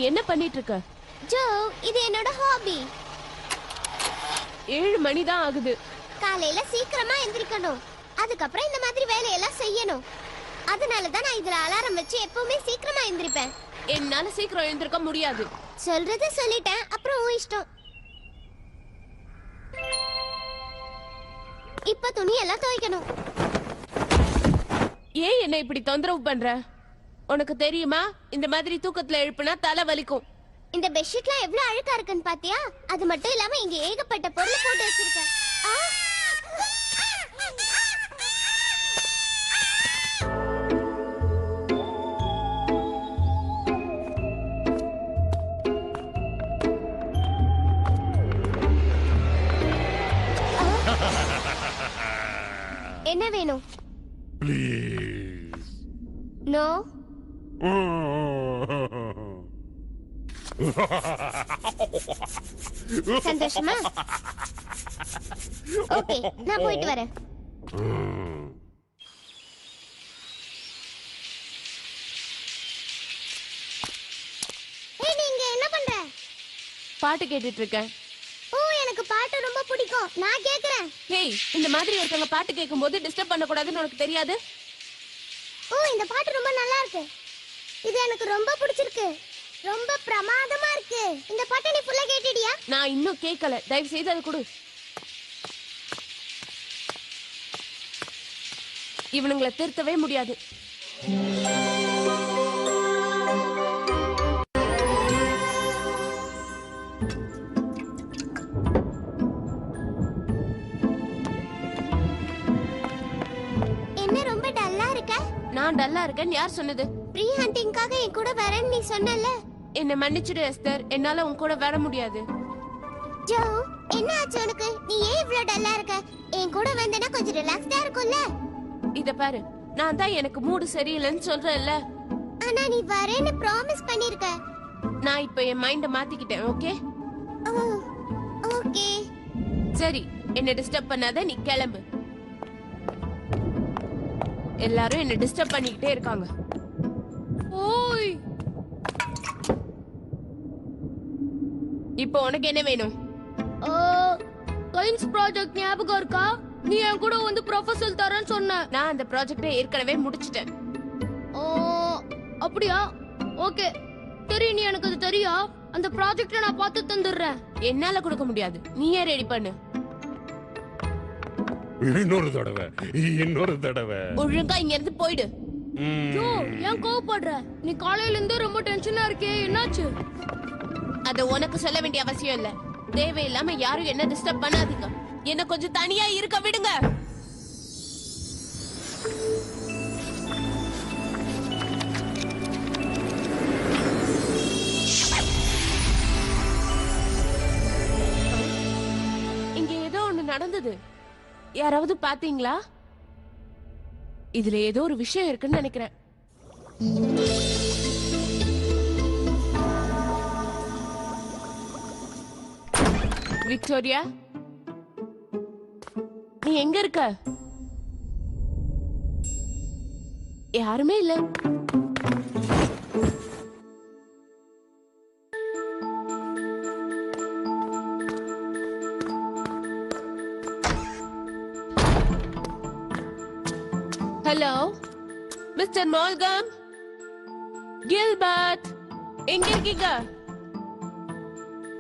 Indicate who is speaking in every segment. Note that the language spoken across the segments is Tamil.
Speaker 1: என்ன பண்ணிட்டு இருக்க?
Speaker 2: ஜோ, இது என்னோட ஹாபி.
Speaker 1: 7 மணி தான் ஆகுது.
Speaker 2: காலையில சீக்கிரமா எந்திரிக்கணும். அதுக்கப்புறம் இந்த மாதிரி வேலையெல்லாம் செய்யணும். அதனால தான் நான் இதுல அலாரம் வச்சு எப்பவுமே சீக்கிரமா எந்திரிப்பேன்.
Speaker 1: என்னால சீக்கிரம் எழுந்திருக்க முடியாது.
Speaker 2: சொல்றது சொல்லிட்டேன், அப்புறம் உன் இஷ்டம். இப்ப துணி எல்லாம் துவைக்கணும்.
Speaker 1: ஏன் என்ன இப்படி தொந்தரவு பண்ற? உனக்கு தெரியுமா, இந்த மாதிரி தூக்கத்துல எழுப்புனா தலை வலிக்கும்.
Speaker 2: இந்த பெட்ஷீட்லாம் எவ்வளவு அழுக்கா இருக்குன்னு பாத்தியா? அது மட்டும் இல்லாம இங்க ஏகப்பட்ட பொருள் போட்டு வச்சிருக்கேன். என்ன வேணும்?
Speaker 3: Please.
Speaker 2: நோ. சந்தோஷமா? ஓகே, நான் போயிட்டு வரேன். ஏய், நீங்க என்ன பண்ற?
Speaker 1: பாட்டு கேட்டுட்டு இருக்கேன்.
Speaker 2: ஓ, எனக்கு பாட்டு ரொம்ப பிடிக்கும். நான் கேக்குறேன்.
Speaker 1: ஹேய், இந்த மாதிரி ஒருத்தங்க பாட்டு கேட்கும்போது டிஸ்டர்ப் பண்ண கூடாதுன்னு உனக்கு தெரியாது?
Speaker 2: ஓ, இந்த பாட்டு ரொம்ப நல்லா இருக்கு. இது எனக்கு ரொம்ப பிடிச்சிருக்கு. ரொம்ப பிரமாதமா இருக்கு. இந்த பாட்டை நீ ஃபுல்லா கேட்டிடியா?
Speaker 1: நான் இன்னும் கேட்கல. தயவு செய்து அதை கொடு. இவனுங்களை திருத்தவே முடியாது.
Speaker 2: என்ன ரொம்ப டல்லா இருக்க?
Speaker 1: நான் டல்லா இருக்கேன்னு யார் சொன்னது?
Speaker 2: ப்ரீ ஹண்டிங்காக என் கூட வரேன்னு நீ சொன்னல.
Speaker 1: என்ன மன்னிச்சிடு எஸ்தர், என்னால உன் கூட வர முடியாது.
Speaker 2: ஜோ, என்ன ஆச்சு உனக்கு? நீ ஏன் இவ்ளோ டல்லா இருக்க? என் கூட வந்தேனா கொஞ்சம் ரிலாக்ஸ்டா இருக்கும்ல.
Speaker 1: இத பாரு, நான் தான் எனக்கு மூடு சரியில்லைன்னு சொல்றேன்ல.
Speaker 2: ஆனா நீ வரேன்னு ப்ராமிஸ் பண்ணிருக்க.
Speaker 1: நான் இப்ப என் மைண்ட மாத்திக்கிட்டேன். Okay
Speaker 2: okay.
Speaker 1: சரி, என்ன டிஸ்டர்ப் பண்ணாத, நீ கிளம்பு. எல்லாரும் என்ன டிஸ்டர்ப் பண்ணிக்கிட்டே இருக்காங்க. ஓய், இப்போ உனக்கு என்ன வேணும்?
Speaker 4: சயின்ஸ் ப்ராஜெக்ட் ஞாபகம் இருக்கா? நீ என் கூட வந்து ப்ரொபோசல் தரேன்னு சொன்ன.
Speaker 1: நான் அந்த ப்ராஜெக்டை ஏற்கனவே முடிச்சிட்டேன்.
Speaker 4: அப்படியா? ஓகே, சரி, நீ எனக்கு அது தெரியா? அந்த ப்ராஜெக்ட நான் பார்த்து தந்துடுறேன்.
Speaker 1: என்னால கொடுக்க முடியாது, நீயே ரெடி பண்ணு.
Speaker 3: இன்னொரு தடவை
Speaker 1: ஒழுங்கா இங்க இருந்து போயிடு.
Speaker 4: ஜோ, ஏன் கோவப்படுற? நீ காலையில இருந்து ரொம்ப டென்ஷனா இருக்கே, என்னாச்சு?
Speaker 1: அத உனக்கு சொல்ல வேண்டிய அவசியம் இல்ல. தேவையில்லாம யாரும் என்ன டிஸ்டர்ப் பண்ணாதீங்க. என்ன கொஞ்சம் தனியா இருக்க விடுங்க. இங்க ஏதோ ஒண்ணு நடந்தது. யாராவது பாத்தீங்களா? இதுல ஏதோ ஒரு விஷயம் இருக்குன்னு நினைக்கிறேன். விக்டோரியா, நீ எங்க இருக்க? யாருமே இல்ல. ஹலோ மிஸ்டர் மால்கம், கில்பர்ட், எங்க இருக்கீங்க?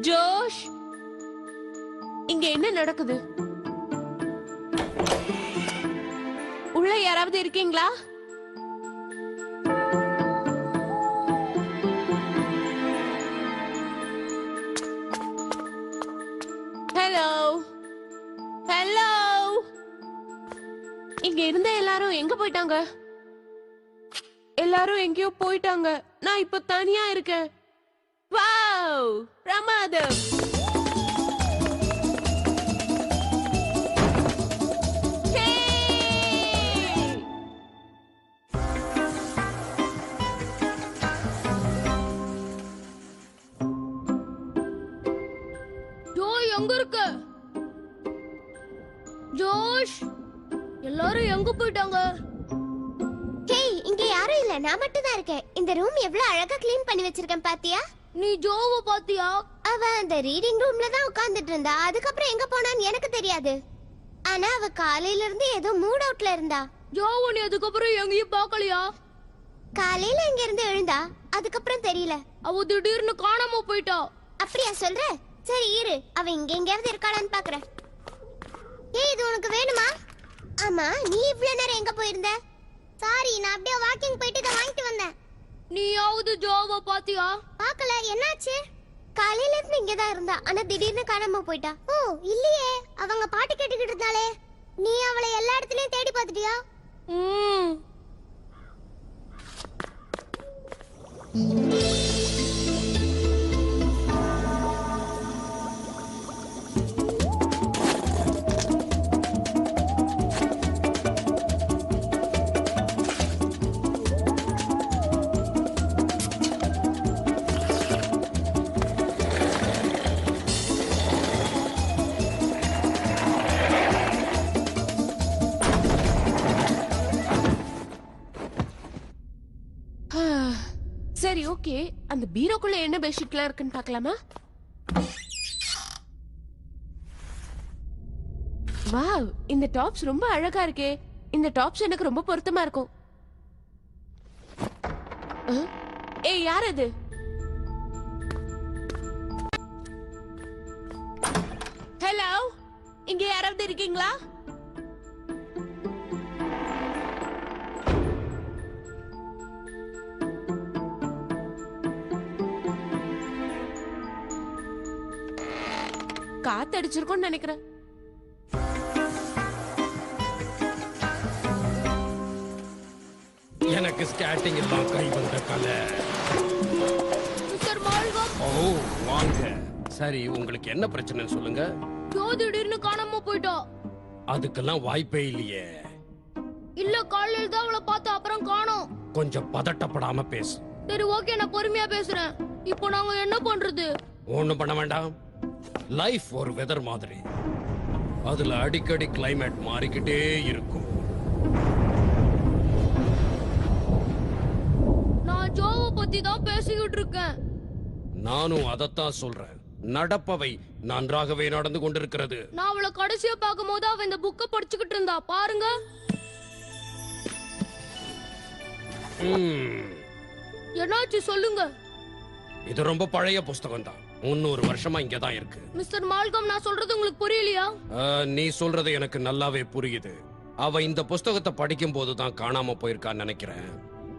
Speaker 1: ஜோஷ், இங்க என்ன நடக்குது? உள்ள யாராவது இருக்கீங்களா? ஹலோ ஹலோ, இங்க இருந்த எல்லாரும் எங்க போயிட்டாங்க? எல்லாரும் எங்கேயோ போயிட்டாங்க. நான் இப்ப தனியா இருக்கேன். வாவ், பிரமாதம்.
Speaker 4: எங்க இருக்க? ஜோஷ், எல்லாரும் எங்க போயிட்டாங்க?
Speaker 2: ஹேய், இங்க யாரும் இல்ல, நான் மட்டும் தான் இருக்கேன். இந்த ரூம் எவ்வளவு அழகா க்ளீன் பண்ணி வச்சிருக்கேன் பாத்தியா?
Speaker 4: நீ ஜோவை பாத்தியா?
Speaker 2: அவ அந்த ரீடிங் ரூம்ல தான் உட்கார்ந்துட்டு இருந்தா. அதுக்கப்புறம் எங்க போனான்னு எனக்கு தெரியாது. ஆனா அவ காலையில இருந்து ஏதோ மூட் அவுட்ல இருந்தா.
Speaker 4: ஜோவை நீ அதுக்கப்புறம் எங்கேயும் பாக்கலையா?
Speaker 2: காலையில இங்க இருந்து எழுந்தா, அதுக்கப்புறம் தெரியல.
Speaker 4: அவ திடீர்னு காணாம போயிட்டா.
Speaker 2: அப்படியா சொல்ற? சரி இரு, அவ இங்க எங்கயாவது இருக்காளான்னு பாக்குறேன். ஏய், இது உனக்கு வேணுமா? ஆமா, நீ இவ்வளவு நேரம் எங்க போயிருந்த? சாரி, நான் அப்படியே வாக்கிங் போயிட்டு இதை வாங்கிட்டு வந்தேன்.
Speaker 4: நீயாவது ஜோவை பாத்தியா?
Speaker 2: பாக்கல, என்னாச்சு? காலையில இருந்து இங்கதான் இருந்தா, ஆனா திடீர்னு காணாம போயிட்டா. ஓ இல்லையே, அவங்க பாட்டு கேட்டுக்கிட்டு இருந்தாலே. நீ அவளை எல்லா இடத்துலயும் தேடி பார்த்துட்டியா?
Speaker 1: சரி ஓகே, அந்த பீரோக்குள்ள என்ன பெட்ஷீட்லாம் இருக்குன்னு பார்க்கலாமா? வாவ், இந்த டாப்ஸ் ரொம்ப அழகா இருக்கே. இந்த டாப்ஸ் எனக்கு ரொம்ப பொருத்தமா இருக்கும். ஏய், யார் அது? ஹலோ, இங்க யாராவது இருக்கீங்களா? காத்தடிச்சிருக்கோன்னு நினைக்கிறேன்.
Speaker 3: எனக்கு ஸ்கேட்டிங் எல்லாம் கை வந்த கலை.
Speaker 4: மிஸ்டர் மால்கம்,
Speaker 3: ஓ வாங்க. சரி, உங்களுக்கு என்ன பிரச்சனை சொல்லுங்க.
Speaker 4: ஜோ திடீர்னு காணாம போயிட்டா.
Speaker 3: அதுக்கெல்லாம் வாய்ப்பே இல்லையே.
Speaker 4: இல்ல, காலையில தான் அவளை பார்த்து அப்புறம் காணோம்.
Speaker 3: கொஞ்சம் பதட்டப்படாம பேசு.
Speaker 4: சரி ஓகே, நான் பொறுமையா பேசுறேன். இப்போ நாங்க என்ன பண்றது?
Speaker 3: ஒண்ணும் பண்ண வேண்டாம். லைஃப் ஒரு வெதர் மாதிரி. அதுல அடிக்கடி கிளைமேட் மாறிக்கிட்டே இருக்கும்.
Speaker 4: நான் ஜோவை பத்தி தான் பேசிக்கிட்டு இருக்கேன்.
Speaker 3: நானும் அதத்தான் சொல்றேன். நடப்பவை நன்றாகவே நடந்து கொண்டிருக்கிறது.
Speaker 4: நான் அவளை கடைசியா பார்க்கும்போது அவ இந்த புக்க படிச்சுக்கிட்டு இருந்தா. பாருங்க. என்னாச்சு சொல்லுங்க.
Speaker 3: இது ரொம்ப பழைய புஸ்தகம் தான். 300 வருஷமா இங்கதான் இருக்கு.
Speaker 4: மிஸ்டர் மால்கம், நான் சொல்றது உங்களுக்கு புரியலையா?
Speaker 3: நீ சொல்றது எனக்கு நல்லாவே புரியுது. அவ இந்த புஸ்தகத்தை படிக்கும் போதுதான் காணாம போயிருக்கான்னு நினைக்கிறேன்.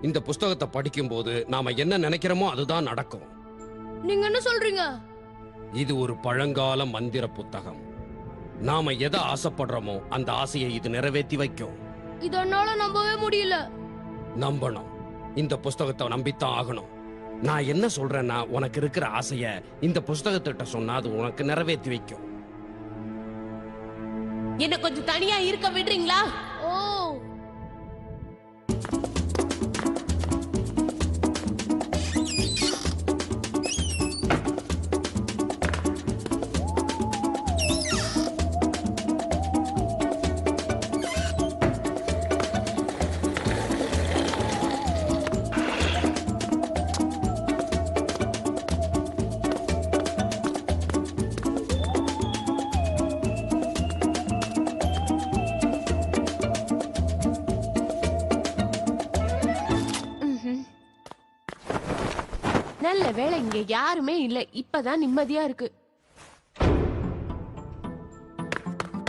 Speaker 3: இந்த புஸ்தகத்தை படிக்கும் போது நாம என்ன நினைக்கிறோமோ அதுதான் நடக்கும்.
Speaker 4: நீங்க என்ன சொல்றீங்க?
Speaker 3: இது ஒரு பழங்கால மந்திர புத்தகம். நாம எதை ஆசைப்படுறோமோ அந்த ஆசையை இது நிறைவேற்றி வைக்கும்.
Speaker 4: இதனால நம்பவே முடியல.
Speaker 3: நம்பணும். இந்த புஸ்தகத்தை நம்பித்தான் ஆகணும். நான் என்ன சொல்றேன்னா, உனக்கு இருக்கிற ஆசைய இந்த புஸ்தகத்திட்ட சொன்னா அது உனக்கு நிறைவேற்றி வைக்கும்.
Speaker 1: என்ன கொஞ்சம் தனியா இருக்க விடுறீங்களா?
Speaker 4: ஓ,
Speaker 1: நல்ல வேளை இங்க யாருமே இல்ல. இப்பதான் நிம்மதியா இருக்கு.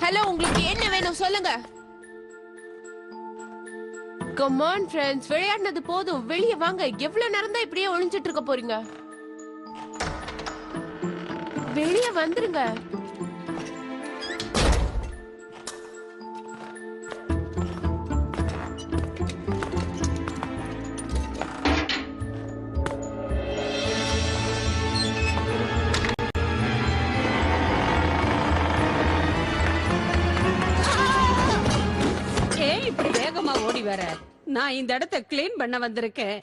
Speaker 1: ஹலோ, உங்களுக்கு என்ன வேணும் சொல்லுங்க. கம் ஆன் ஃப்ரெண்ட்ஸ், விளையாடினது போதும். வெளியே வாங்க. எவ்வளவு நேரம் தான் இப்படியே ஒளிஞ்சிட்டு இருக்க போறீங்க? வெளியே வந்துருங்க.
Speaker 5: வர நான் இந்த இடத்தை கிளீன் பண்ண வந்திருக்கேன்.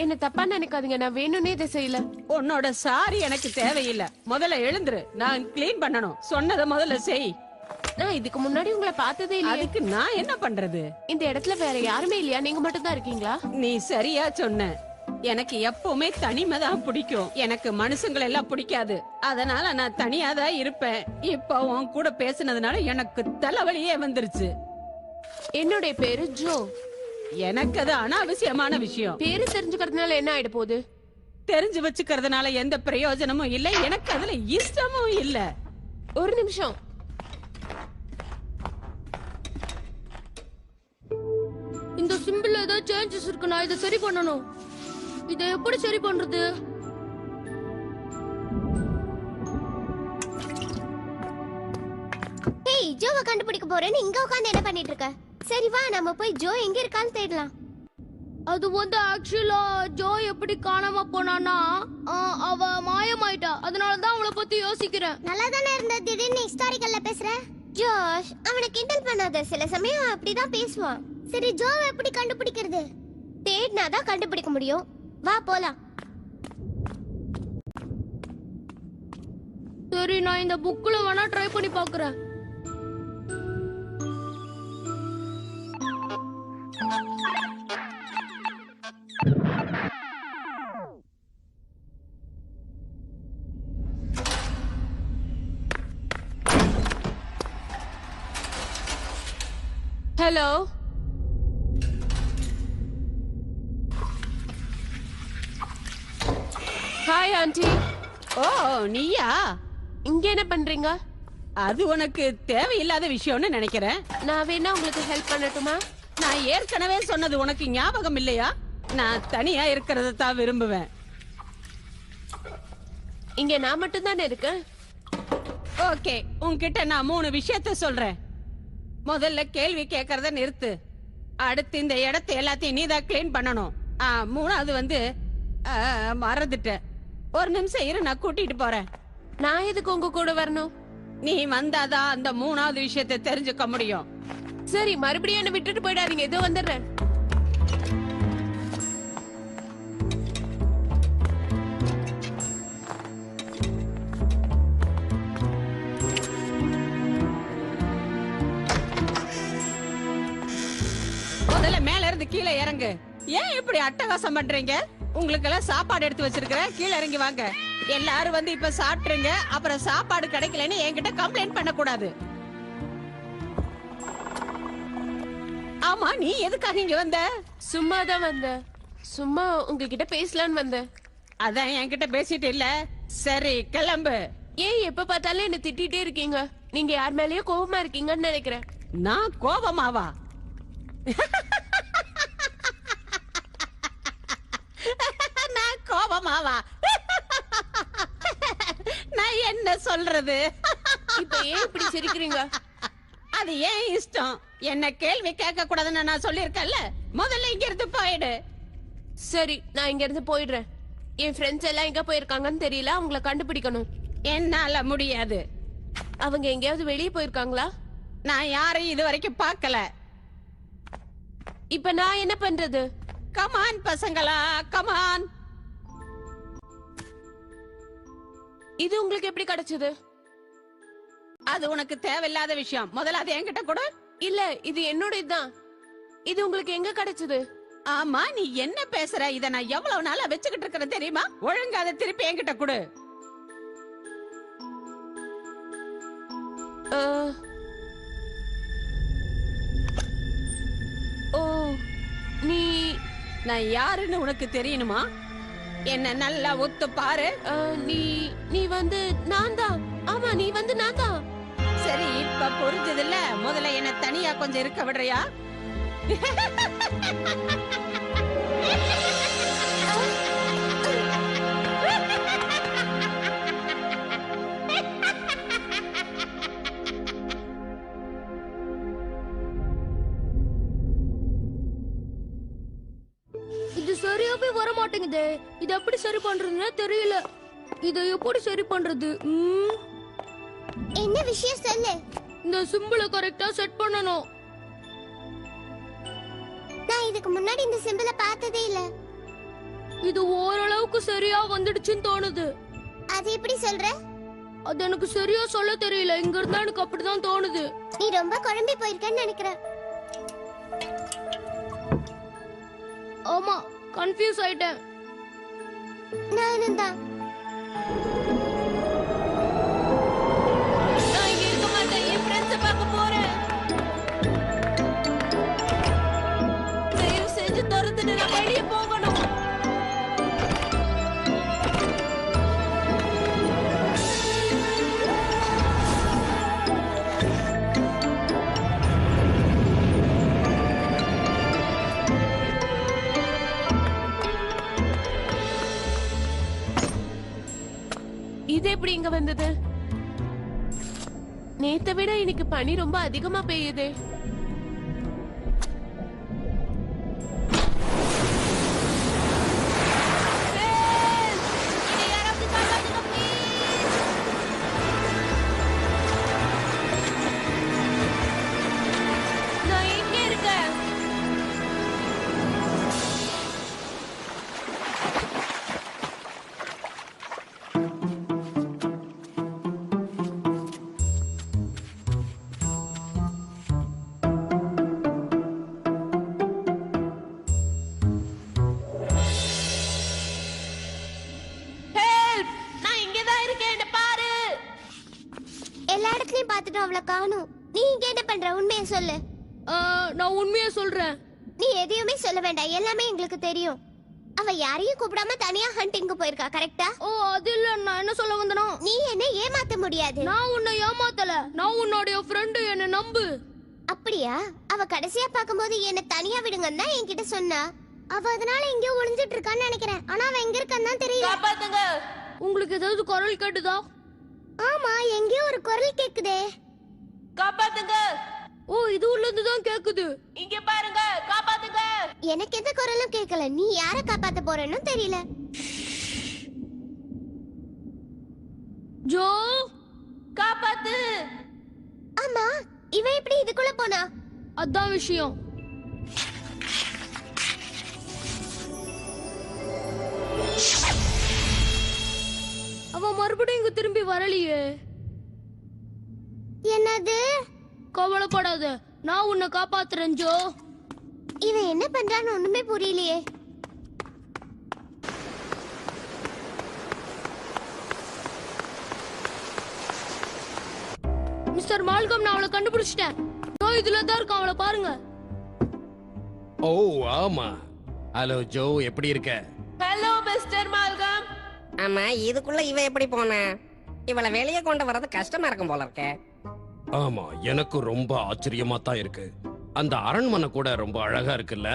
Speaker 1: என்ன தப்பா நினைக்காதீங்க, நான் வேணும்னே இதை செய்யல.
Speaker 5: உன்னோட சாரி எனக்கு தேவையில்லை. முதல்ல எழுந்துரு, நான் கிளீன் பண்ணணும். சொன்னதை முதல்ல செய்.
Speaker 1: நான் இதுக்கு முன்னாடி உங்களை பார்த்ததே இல்லையே.
Speaker 5: அதுக்கு நான் என்ன பண்றது?
Speaker 1: இந்த இடத்துல வேற யாருமே இல்லையா? நீங்க மட்டும் தான் இருக்கீங்களா?
Speaker 5: நீ சரியா சொன்ன. எனக்கு எப்பவுமே தனிமை தான் பிடிக்கும். எனக்கு மனுஷங்களை எல்லாம் பிடிக்காது. அதனால நான் தனியா தான் இருப்பேன். இப்ப உன் கூட பேசுனதுனால எனக்கு தலைவலியே வந்துருச்சு.
Speaker 1: என்னுடைய பேரு ஜோ.
Speaker 5: எனக்கு அது அனாவசியமான விஷயம்.
Speaker 1: பேரு தெரிஞ்சுக்கிறதுனால என்ன ஆயிட போகுது?
Speaker 5: தெரிஞ்சு வச்சுக்கிறதுனால எந்த பிரயோஜனமும் இல்ல. எனக்கு அதுல இஷ்டமும் இல்ல.
Speaker 1: ஒரு நிமிஷம்.
Speaker 4: இந்த சிம்பிள் ஏதோ சேஞ்சஸ் இருக்கு. நான் இதை சரி பண்ணணும். இதை எப்படி சரி பண்றது?
Speaker 2: ஏய், ஜோவை கண்டுபிடிக்க போறேன்னு இங்க உட்கார்ந்து என்ன பண்ணிட்டு இருக்க? சரி வா, நம்ம போய் ஜோ எங்க இருக்கான்னு தேடலாம்.
Speaker 4: அது வந்து ஆக்சுவலா ஜோ எப்படி காணாம போனானா, அவ மாயமாயிட்டா. அதனாலதான் அவளை பத்தி யோசிக்கிறேன்.
Speaker 2: நல்லா தானே இருந்த, திடீர்னு ஹிஸ்டாரிக்கல்ல பேசுற. ஜோஷ், அவனை கிண்டல் பண்ணாத. சில சமயம் அவன் அப்படிதான் பேசுவான். சரி, ஜோவை எப்படி கண்டுபிடிக்கிறது? தேடினாதான் கண்டுபிடிக்க முடியும். வா போலாம்.
Speaker 4: சரி, நான் இந்த புக்ல வேணா ட்ரை பண்ணி பாக்குறேன்.
Speaker 1: ஹலோ. Hi aunty.
Speaker 5: ஓ, நீயா?
Speaker 1: இங்க என்ன பண்றீங்க?
Speaker 5: அது உனக்கு தேவையில்லாத விஷயம்னு நினைக்கிறேன்.
Speaker 1: நான் வேணா உங்களுக்கு ஹெல்ப் பண்ணட்டுமா?
Speaker 5: நான் ஏற்கனவே சொன்னது உனக்கு ஞாபகம் இல்லையா? நான் தனியா இருக்கிறத தான் விரும்புவேன்.
Speaker 1: இங்க நான் மட்டும் தானே இருக்கேன்.
Speaker 5: ஓகே, உன்கிட்ட நான் 3 விஷயத்த சொல்றேன். முதல்ல கேள்வி கேட்கறத நிறுத்து. அடுத்து இந்த இடத்தை எல்லாத்தையும் நீதான் கிளீன் பண்ணணும். மூணாவது வந்து மறந்துட்டேன். ஒரு நிமிஷம் இரு, நான் கூட்டிட்டு போறேன்.
Speaker 1: நான் எதுக்கு உங்க கூட வரணும்?
Speaker 5: நீ வந்தாதான் அந்த 3வது விஷயத்தை தெரிஞ்சுக்க முடியும்.
Speaker 1: சரி, மறுபடியும் என்ன விட்டுட்டு போயிடாதீங்க. ஏதோ வந்துடுறேன்.
Speaker 5: முதல்ல மேல இருந்து கீழே இறங்கு. ஏன் இப்படி அட்டகாசம் பண்றீங்க? உங்களுக்கு எல்லாம் சாப்பாடு எடுத்து வச்சிருக்கிறேன். கீழே இறங்கி வாங்க. எல்லாரும் வந்து இப்ப சாப்பிட்டுருங்க. அப்புறம் சாப்பாடு கிடைக்கலன்னு என்கிட்ட கம்ப்ளைண்ட் பண்ண கூடாது. ஆமா, நீ எதுக்காக இங்க வந்த?
Speaker 1: சும்மா தான் வந்தேன். சும்மா உங்ககிட்ட பேசலான்னு வந்தேன்.
Speaker 5: அதான் என்கிட்ட பேசிட்டு இல்ல. சரி, கிளம்பு.
Speaker 1: ஏன் எப்ப பார்த்தாலும் என்ன திட்டிட்டே இருக்கீங்க? நீங்க யார் மேலயோ கோவமா இருக்கீங்கன்னு நினைக்கிறேன்.
Speaker 5: நான் கோபமாவா? நான் கோபமாவா? நான் என்ன சொல்றது?
Speaker 1: இப்ப ஏன் இப்படி சிரிக்கிறீங்க?
Speaker 5: அது ஏன் இஷ்டம். என்ன கேள்வி கேட்க கூடாதுன்னு நான் சொல்லிருக்கேன்ல. முதல்ல இங்க இருந்து போயிடு.
Speaker 1: சரி, நான் இங்க இருந்து போயிடுறேன். என் ஃப்ரெண்ட்ஸ் எல்லாம் எங்க போயிருக்காங்கன்னு தெரியல. அவங்கள கண்டுபிடிக்கணும்.
Speaker 5: என்னால முடியாது.
Speaker 1: அவங்க எங்கேயாவது வெளியே போயிருக்காங்களா?
Speaker 5: நான் யாரையும் இது வரைக்கும் பார்க்கல.
Speaker 1: இப்ப நான் என்ன பண்றது?
Speaker 5: கமான் பசங்களா, கமான்.
Speaker 1: இது உங்களுக்கு எப்படி கிடைச்சது?
Speaker 5: அது உனக்கு தேவையில்லாத விஷயம். முதல்ல அது என்கிட்ட கொடு.
Speaker 1: இல்ல, இது என்னோட இதுதான். இது உங்களுக்கு எங்க கிடைச்சது?
Speaker 5: ஆமா, நீ என்ன பேசுற? இத நான் எவ்வளவு நாளா வச்சுக்கிட்டு இருக்கிறேன் தெரியுமா? ஒழுங்கா அதை திருப்பி என்கிட்ட கொடு.
Speaker 1: ஓ, நீ
Speaker 5: நான் யாருன்னு உனக்கு தெரியணுமா? என்ன நல்லா ஒத்து பாரு.
Speaker 1: நீ நீ வந்து நான் தான். ஆமா, நீ வந்து நான் தான்.
Speaker 5: சரி, இப்ப புரிஞ்சதில்ல. முதல்ல என்ன தனியா கொஞ்சம் இருக்க விடுறியா?
Speaker 4: இது சரியாவே வர மாட்டேங்குதே. இது எப்படி சரி பண்றதுன்னு தெரியல. இதை எப்படி சரி பண்றது?
Speaker 2: என்ன விஷயம் சொல்லு.
Speaker 4: இந்த சிம்பிளை கரெக்டா செட் பண்ணணும்.
Speaker 2: நான் இதுக்கு முன்னாடி இந்த சிம்பிளை பார்த்ததே இல்ல.
Speaker 4: இது ஓரளவுக்கு சரியா வந்துடுச்சுன்னு தோணுது.
Speaker 2: அது எப்படி சொல்ற?
Speaker 4: அது எனக்கு சரியா சொல்ல தெரியல. இங்க இருந்தா எனக்கு அப்படிதான் தோணுது.
Speaker 2: நீ ரொம்ப குழம்பி போயிருக்கன்னு நினைக்கிறேன்.
Speaker 4: ஆமா, கன்ஃபியூஸ் ஆயிட்டேன்.
Speaker 2: நானும் தான்.
Speaker 1: நான் இங்க இருக்க மாட்டேன். என் ஃப்ரெண்ட்ஸை பார்க்க போறேன். தயவு செஞ்சு துரத்துட்டு நான் வெளியே போகணும். இது எப்படி இங்க வந்தது? நேத்தை விட இன்னைக்கு பனி ரொம்ப அதிகமா பெய்யுது. நான் எங்க இருக்கேன்? Help! நான் இங்கதான் இருக்கேன். என்ன பாரு.
Speaker 2: எல்லா இடத்துலயும் பார்த்துட்டு அவளை காணும். நீ இங்க என்ன பண்ற? உண்மையை சொல்லு.
Speaker 4: நான் உண்மையா சொல்றேன்.
Speaker 2: நீ எதையுமே சொல்ல வேண்டாம், எல்லாமே எங்களுக்கு தெரியும். அவ யாரையும் கூப்பிடாம தனியா ஹண்டிங்க்கு போயிருக்கா, கரெக்டா?
Speaker 4: ஓ அது இல்ல, நான் என்ன சொல்ல வந்தனா,
Speaker 2: நீ என்ன ஏமாத்த முடியாது.
Speaker 4: நான் உன்னை ஏமாத்தல. நான் உன்னோட ஃப்ரெண்டு, என்ன நம்பு.
Speaker 2: அப்படியா? அவ கடைசியா பாக்கும்போது என்ன தனியா விடுங்கன்னு தான் என்கிட்ட சொன்னா. அவ அதனால எங்கேயோ ஒளிஞ்சிட்டு இருக்கான்னு நினைக்கிறேன். ஆனா அவ எங்க இருக்கான்னு தான் தெரியல.
Speaker 1: காப்பாத்துங்க.
Speaker 4: உங்களுக்கு ஏதாவது குரல் கேட்டுதா?
Speaker 2: ஆமா, எங்கேயோ ஒரு குரல் கேக்குதே.
Speaker 1: காப்பாத்துங்க.
Speaker 4: ஓ இது உள்ள இருந்து தான் கேக்குது.
Speaker 1: இங்க பாருங்க. காப்பாத்துங்க.
Speaker 2: எனக்கு எந்த குரலும் கேட்கல. நீ யார காப்பாத்த போறன்னு தெரியல.
Speaker 4: ஜோ
Speaker 1: காப்பாத்து.
Speaker 2: ஆமா, இவ எப்படி இதுக்குள்ள போனா?
Speaker 4: அதான் விஷயம். அவ மறுபடியும் இங்க திரும்பி வரலையே.
Speaker 2: என்னது?
Speaker 4: கவலைப்படாத, நான் உன்னை காப்பாத்துறேன் ஜோ.
Speaker 2: இவன் என்ன பண்றான்னு ஒண்ணுமே புரியலையே.
Speaker 4: மிஸ்டர் மால்கம், நான் அவளை கண்டுபிடிச்சிட்டேன். ஜோ இதுல தான் இருக்கான், அவளை பாருங்க.
Speaker 3: ஓ ஆமா. ஹலோ ஜோ, எப்படி இருக்க?
Speaker 1: Hello mister Malcolm.
Speaker 6: ஆமா, இதுக்குள்ள இவ எப்படி போனா? இவளை வெளியே கொண்டு வர்றது கஷ்டமா இருக்கும் போல இருக்கே.
Speaker 3: ஆமா, எனக்கு ரொம்ப ஆச்சரியமா தான் இருக்கு. அந்த அரண்மனை கூட ரொம்ப அழகா இருக்குல்ல?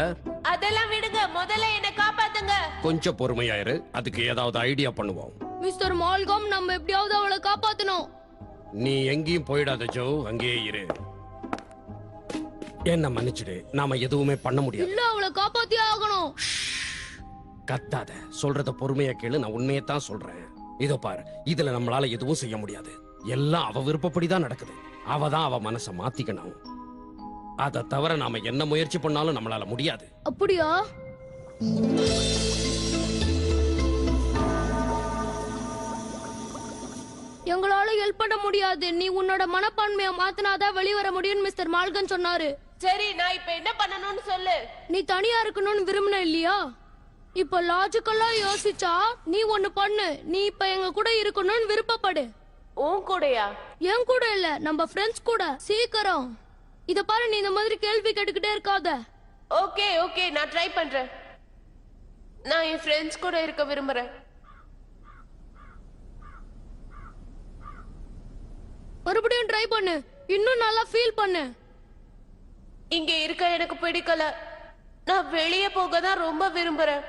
Speaker 1: அதெல்லாம் விடுங்க. முதல்ல என்ன காப்பாத்துங்க.
Speaker 3: கொஞ்சம் பொறுமையாயிரு, அதுக்கு ஏதாவது ஐடியா பண்ணுவோம்.
Speaker 4: மிஸ்டர் மால்கம், நம்ம எப்படியாவது அவளை காப்பாத்தணும்.
Speaker 3: நீ எங்கேயும் போயிடாத ஜோ, அங்கேயே இரு. என்ன மன்னிச்சிடு, நாம எதுவுமே பண்ண முடியாது.
Speaker 4: இல்ல, அவளை காப்பாத்தியே ஆகணும்.
Speaker 3: கத்தாத, சொல்றத பொறுமையா கேளு, நான் உண்மையை தான் சொல்றேன். இதோ பாரு, இதுல நம்மளால எதுவும் செய்ய முடியாது. எல்லாம் அவ விருப்பப்படிதான் நடக்குது. அவ தான் அவ மனசை மாத்திக்கணும். அதை தவிர நாம என்ன முயற்சி பண்ணாலும் நம்மளால முடியாது.
Speaker 4: அப்படியா? எங்களால ஹெல்ப் பண்ண முடியாது. நீ உன்னோட மனப்பான்மையை மாத்தினாதான் வெளிவர முடியும் மிஸ்டர் மால்கன் சொன்னாரு.
Speaker 1: சரி, நான் இப்ப என்ன பண்ணணும்னு சொல்லு.
Speaker 4: நீ தனியா இருக்கணும்னு விரும்பின இல்லையா? இப்ப லாஜிக்கலா யோசிச்சா நீ ஒண்ணு பண்ணு. நீ இப்ப எங்க கூட இருக்கணும்னு விருப்பப்படு.
Speaker 1: உன் கூடயா?
Speaker 4: என் கூட இல்ல, நம்ம ஃப்ரெண்ட்ஸ் கூட. சீக்கிரம். இத பாரு, நீ இந்த மாதிரி கேள்வி கேட்டுக்கிட்டே இருக்காத.
Speaker 1: ஓகே ஓகே, நான் ட்ரை பண்றேன். நான் என் ஃப்ரெண்ட்ஸ் கூட இருக்க விரும்புறேன்.
Speaker 4: மறுபடியும் ட்ரை பண்ணு. இன்னும் நல்லா ஃபீல் பண்ணு.
Speaker 1: இங்க இருக்க எனக்கு பிடிக்கல. நான் வெளியே போக தான் ரொம்ப விரும்புறேன்.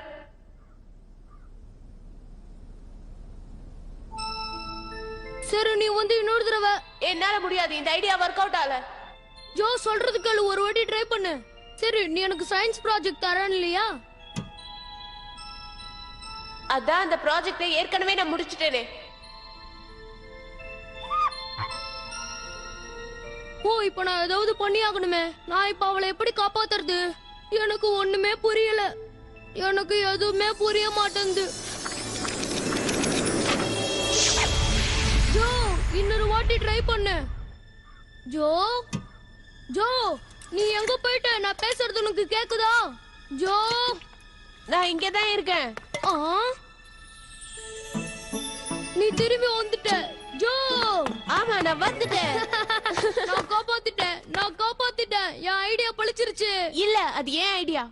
Speaker 4: சரி, நீ வந்து இன்னொரு தடவை.
Speaker 1: என்னால முடியாது. இந்த ஐடியா ஒர்க் அவுட் ஆகல.
Speaker 4: ஜோ சொல்றது கேளு, ஒரு வாட்டி ட்ரை பண்ணு. சரி, நீ எனக்கு சயின்ஸ் ப்ராஜெக்ட் தரேன் இல்லையா?
Speaker 1: அதான் அந்த ப்ராஜெக்டை ஏற்கனவே நான் முடிச்சிட்டேனே.
Speaker 4: ஓ, இப்ப நான் ஏதாவது பண்ணி ஆகணுமே. நான் இப்ப அவளை எப்படி காப்பாத்துறது? எனக்கு ஒண்ணுமே புரியல. எனக்கு எதுவுமே புரிய மாட்டேங்குது. ஜோ, இன்னொரு வாட்டி ட்ரை பண்ணு. ஜோ ஜோ, நீ எங்க போயிட்ட? நான் பேசுறது உனக்கு கேக்குதா? ஜோ,
Speaker 1: நான் இங்க தான் இருக்கேன்.
Speaker 4: ஆ நீ திரும்பி வந்துட்ட ஜோ.
Speaker 1: ஆமா நான் வந்துட்டேன்.
Speaker 4: நான் காப்பாத்திட்டேன். என் ஐடியா பழிச்சிருச்சு.
Speaker 1: இல்ல அது ஏன் ஐடியா.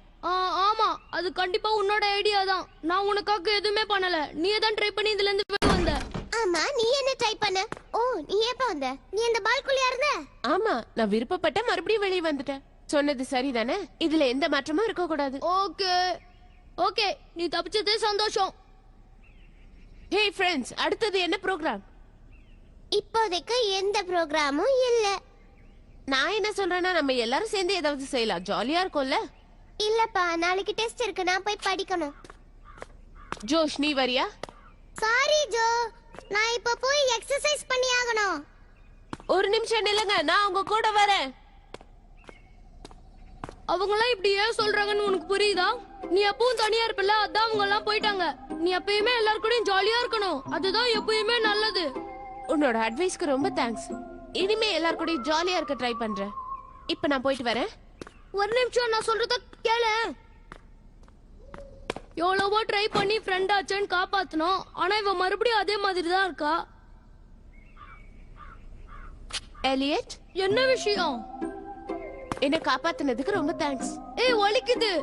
Speaker 4: ஆமா அது கண்டிப்பா உன்னோட ஐடியா தான். நான் உனக்காக எதுவுமே பண்ணல. நீயே தான் ட்ரை பண்ணி இதுல இருந்து வெளிய வந்த.
Speaker 2: ஆமா நீ என்ன ட்ரை பண்ண? ஓ நீ எப்ப வந்த? நீ அந்த பால்குள்ளியா இருந்த?
Speaker 1: ஆமா நான் விருப்பப்பட்ட மறுபடியும் வெளியே வந்துட்டேன். சொன்னது சரிதானே? இதுல எந்த மாற்றமும் இருக்க கூடாது.
Speaker 4: ஓகே ஓகே நீ தப்பிச்சதே சந்தோஷம்.
Speaker 1: ஹே ஃப்ரெண்ட்ஸ், அடுத்தது என்ன ப்ரோக்ராம்?
Speaker 2: இப்போதைக்கு எந்த ப்ரோக்ராமும் இல்ல.
Speaker 1: நான் என்ன சொல்றேன்னா நம்ம எல்லாரும் சேர்ந்து ஏதாவது செய்யலாம். ஜாலியா இருக்கும்ல?
Speaker 2: இல்லப்பா நாளைக்கு டெஸ்ட் இருக்கு, நான் போய் படிக்கணும்.
Speaker 1: ஜோஷ் நீ வரியா?
Speaker 2: சாரி ஜோ, நான் இப்ப போய் எக்ஸசைஸ் பண்ணி ஆகணும்.
Speaker 1: ஒரு நிமிஷம் நில்லுங்க, நான் உங்க கூட வரேன்.
Speaker 4: அவங்களாம் இப்படி ஏன் சொல்றாங்கன்னு உனக்கு புரியுதா? நீ எப்பவும் தனியா இருப்பல, அதான் அவங்க எல்லாம் போயிட்டாங்க. நீ எப்பயுமே எல்லாரும் கூடயும் ஜாலியா இருக்கணும். அதுதான் எப்பயுமே நல்லது.
Speaker 1: உன்னோட அட்வைஸ்க்கு ரொம்ப தேங்க்ஸ். இனிமே எல்லாரும் கூட ஜாலியா இருக்க ட்ரை பண்றேன். இப்ப நான் போயிட்டு வரேன்.
Speaker 4: ஒரு நிமிஷம் நான் சொல்றத கேளு. எவ்வளவோ ட்ரை பண்ணி ஃப்ரெண்ட் ஆச்சேன்னு காப்பாத்தணும். ஆனா இவ மறுபடியும் அதே மாதிரி தான் இருக்கா.
Speaker 1: எலியட்,
Speaker 4: என்ன விஷயம்?
Speaker 1: என்ன காப்பாத்துனதுக்கு ரொம்ப தேங்க்ஸ்.
Speaker 4: ஏய் வலிக்குது.